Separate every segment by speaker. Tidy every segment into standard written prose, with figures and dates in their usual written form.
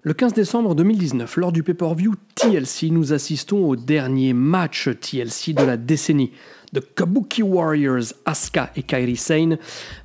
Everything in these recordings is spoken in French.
Speaker 1: Le 15 décembre 2019, lors du pay-per-view TLC, nous assistons au dernier match TLC de la décennie. The Kabuki Warriors, Asuka et Kairi Sane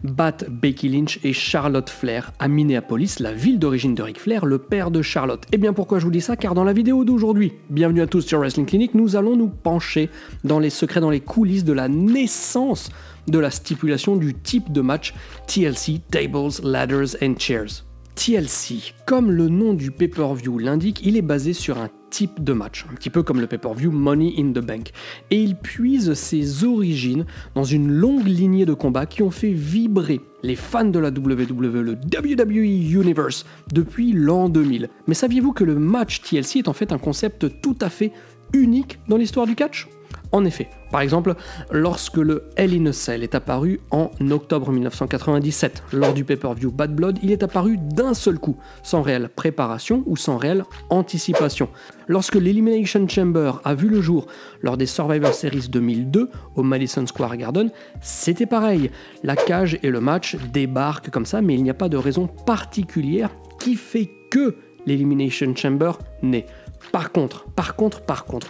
Speaker 1: battent Becky Lynch et Charlotte Flair à Minneapolis, la ville d'origine de Ric Flair, le père de Charlotte. Et bien pourquoi je vous dis ça? Car dans la vidéo d'aujourd'hui, bienvenue à tous sur Wrestling Clinic, nous allons nous pencher dans les secrets, dans les coulisses de la naissance de la stipulation du type de match TLC, Tables, Ladders and Chairs. TLC, comme le nom du pay-per-view l'indique, il est basé sur un type de match, un petit peu comme le pay-per-view Money in the Bank. Et il puise ses origines dans une longue lignée de combats qui ont fait vibrer les fans de la WWE, le WWE Universe, depuis l'an 2000. Mais saviez-vous que le match TLC est en fait un concept tout à fait unique dans l'histoire du catch ? En effet, par exemple, lorsque le Hell in a Cell est apparu en octobre 1997, lors du pay-per-view Bad Blood, il est apparu d'un seul coup, sans réelle préparation ou sans réelle anticipation. Lorsque l'Elimination Chamber a vu le jour lors des Survivor Series 2002 au Madison Square Garden, c'était pareil. La cage et le match débarquent comme ça, mais il n'y a pas de raison particulière qui fait que l'Elimination Chamber naît. Par contre,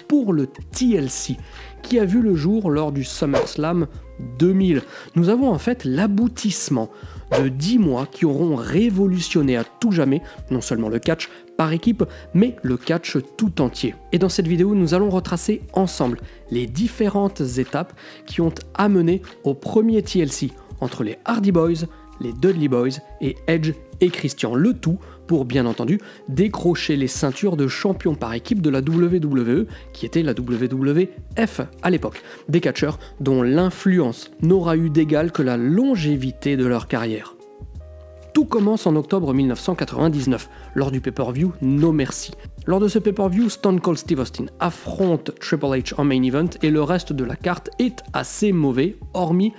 Speaker 1: pour le TLC, qui a vu le jour lors du SummerSlam 2000, nous avons en fait l'aboutissement de 10 mois qui auront révolutionné à tout jamais, non seulement le catch par équipe, mais le catch tout entier. Et dans cette vidéo, nous allons retracer ensemble les différentes étapes qui ont amené au premier TLC entre les Hardy Boys, les Dudley Boys et Edge et Christian, le tout pour bien entendu décrocher les ceintures de champion par équipe de la WWE, qui était la WWF à l'époque, des catcheurs dont l'influence n'aura eu d'égal que la longévité de leur carrière. Tout commence en octobre 1999, lors du pay-per-view No Mercy. Lors de ce pay-per-view, Stone Cold Steve Austin affronte Triple H en main event et le reste de la carte est assez mauvais, hormis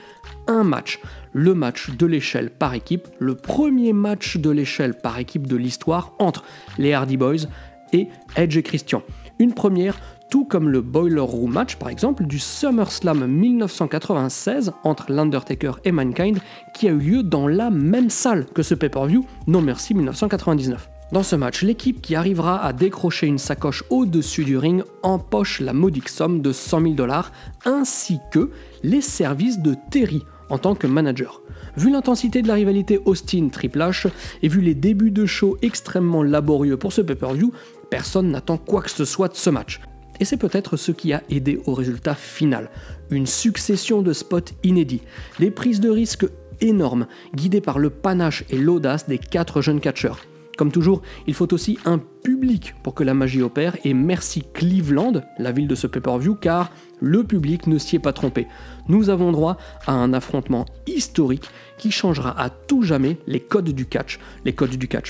Speaker 1: un match. Le match de l'échelle par équipe, le premier match de l'échelle par équipe de l'histoire entre les Hardy Boys et Edge et Christian. Une première, tout comme le Boiler Room match par exemple du SummerSlam 1996 entre l'Undertaker et Mankind qui a eu lieu dans la même salle que ce pay-per-view No Mercy 1999. Dans ce match, l'équipe qui arrivera à décrocher une sacoche au-dessus du ring empoche la modique somme de 100 000 $ ainsi que les services de Terry en tant que manager. Vu l'intensité de la rivalité Austin-Triple H et vu les débuts de show extrêmement laborieux pour ce pay-per-view, personne n'attend quoi que ce soit de ce match. Et c'est peut-être ce qui a aidé au résultat final. Une succession de spots inédits, des prises de risques énormes, guidées par le panache et l'audace des 4 jeunes catcheurs. Comme toujours, il faut aussi un public pour que la magie opère et merci Cleveland, la ville de ce pay-per-view, car le public ne s'y est pas trompé. Nous avons droit à un affrontement historique qui changera à tout jamais les codes du catch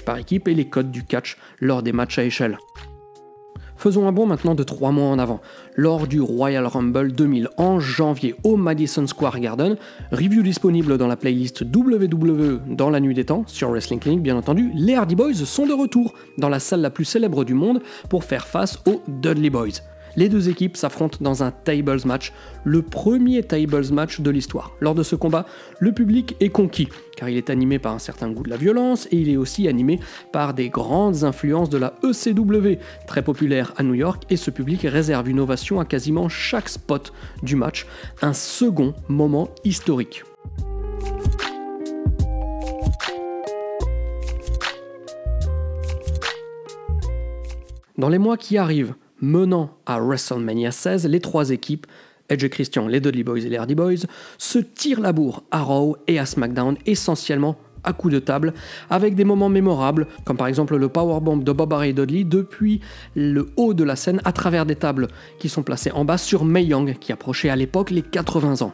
Speaker 1: par équipe et les codes du catch lors des matchs à échelle. Faisons un bond maintenant de 3 mois en avant, lors du Royal Rumble 2000 en janvier au Madison Square Garden, review disponible dans la playlist WWE dans la nuit des temps, sur Wrestling Clinic bien entendu, les Hardy Boys sont de retour dans la salle la plus célèbre du monde pour faire face aux Dudley Boys. Les deux équipes s'affrontent dans un Tables match, le premier Tables match de l'histoire. Lors de ce combat, le public est conquis, car il est animé par un certain goût de la violence et il est aussi animé par des grandes influences de la ECW, très populaire à New York, et ce public réserve une ovation à quasiment chaque spot du match, un second moment historique. Dans les mois qui arrivent, menant à WrestleMania 16, les 3 équipes, Edge et Christian, les Dudley Boys et les Hardy Boys, se tirent la bourre à Raw et à SmackDown, essentiellement à coups de table, avec des moments mémorables, comme par exemple le powerbomb de Bobby Ray Dudley depuis le haut de la scène à travers des tables qui sont placées en bas sur Mae Young, qui approchait à l'époque les 80 ans.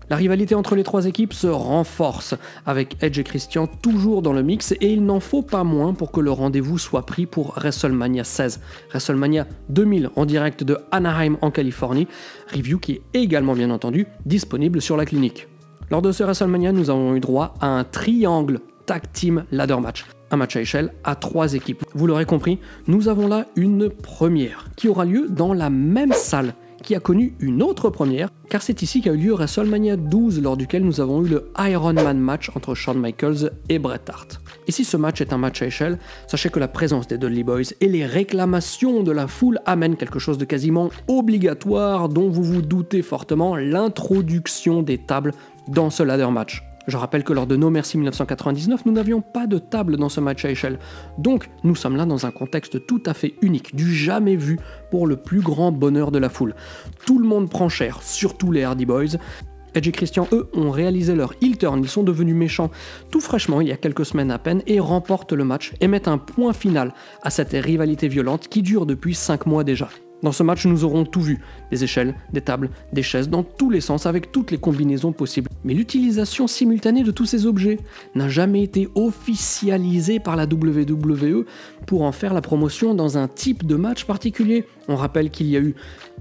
Speaker 1: La rivalité entre les 3 équipes se renforce, avec Edge et Christian toujours dans le mix, et il n'en faut pas moins pour que le rendez-vous soit pris pour WrestleMania 16. WrestleMania 2000 en direct de Anaheim en Californie, review qui est également bien entendu disponible sur la clinique. Lors de ce WrestleMania, nous avons eu droit à un triangle tag team ladder match. Un match à échelle à 3 équipes. Vous l'aurez compris, nous avons là une première qui aura lieu dans la même salle qui a connu une autre première, car c'est ici qu'a eu lieu WrestleMania 12, lors duquel nous avons eu le Iron Man match entre Shawn Michaels et Bret Hart. Et si ce match est un match à échelle, sachez que la présence des Dudley Boys et les réclamations de la foule amènent quelque chose de quasiment obligatoire, dont vous vous doutez fortement, l'introduction des tables dans ce ladder match. Je rappelle que lors de No Mercy 1999, nous n'avions pas de table dans ce match à échelle. Donc, nous sommes là dans un contexte tout à fait unique, du jamais vu pour le plus grand bonheur de la foule. Tout le monde prend cher, surtout les Hardy Boys. Edge et Christian, eux, ont réalisé leur heel turn, ils sont devenus méchants tout fraîchement il y a quelques semaines à peine et remportent le match et mettent un point final à cette rivalité violente qui dure depuis 5 mois déjà. Dans ce match, nous aurons tout vu, des échelles, des tables, des chaises, dans tous les sens, avec toutes les combinaisons possibles. Mais l'utilisation simultanée de tous ces objets n'a jamais été officialisée par la WWE pour en faire la promotion dans un type de match particulier. On rappelle qu'il y a eu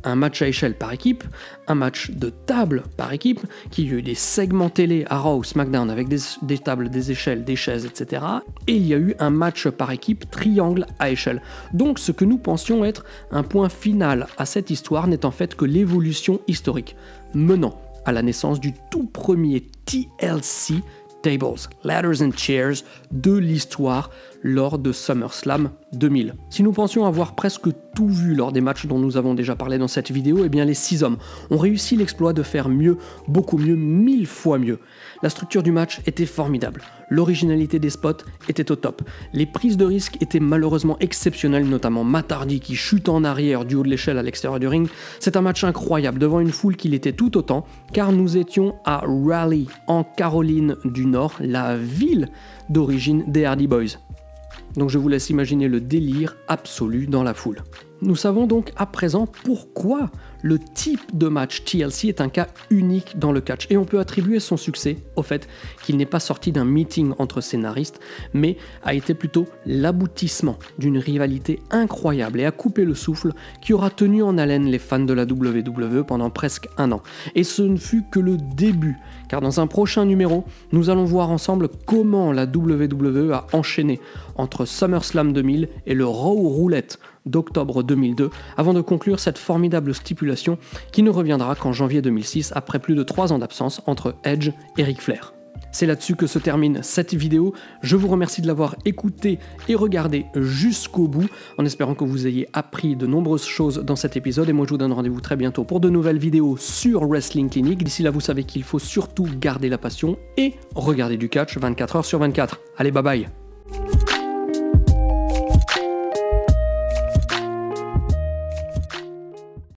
Speaker 1: un match à échelle par équipe, un match de table par équipe, qu'il y a eu des segments télé à Raw, SmackDown avec des tables, des échelles, des chaises, etc. Et il y a eu un match par équipe triangle à échelle. Donc ce que nous pensions être un point final à cette histoire n'est en fait que l'évolution historique, menant à la naissance du tout premier TLC, Tables, Ladders and Chairs, de l'histoire lors de SummerSlam 2000. Si nous pensions avoir presque tout vu lors des matchs dont nous avons déjà parlé dans cette vidéo, eh bien les 6 hommes ont réussi l'exploit de faire mieux, beaucoup mieux, 1000 fois mieux. La structure du match était formidable, l'originalité des spots était au top, les prises de risque étaient malheureusement exceptionnelles, notamment Matt Hardy qui chute en arrière du haut de l'échelle à l'extérieur du ring. C'est un match incroyable devant une foule qui l'était tout autant, car nous étions à Raleigh, en Caroline du Nord, la ville d'origine des Hardy Boys. Donc je vous laisse imaginer le délire absolu dans la foule. Nous savons donc à présent pourquoi le type de match TLC est un cas unique dans le catch, et on peut attribuer son succès au fait qu'il n'est pas sorti d'un meeting entre scénaristes, mais a été plutôt l'aboutissement d'une rivalité incroyable et a coupé le souffle qui aura tenu en haleine les fans de la WWE pendant presque un an. Et ce ne fut que le début, car dans un prochain numéro, nous allons voir ensemble comment la WWE a enchaîné entre SummerSlam 2000 et le Raw Roulette d'octobre 2002, avant de conclure cette formidable stipulation qui ne reviendra qu'en janvier 2006, après plus de 3 ans d'absence entre Edge et Ric Flair. C'est là-dessus que se termine cette vidéo. Je vous remercie de l'avoir écoutée et regardée jusqu'au bout, en espérant que vous ayez appris de nombreuses choses dans cet épisode. Et moi, je vous donne rendez-vous très bientôt pour de nouvelles vidéos sur Wrestling Clinic. D'ici là, vous savez qu'il faut surtout garder la passion et regarder du catch 24 heures sur 24. Allez, bye bye!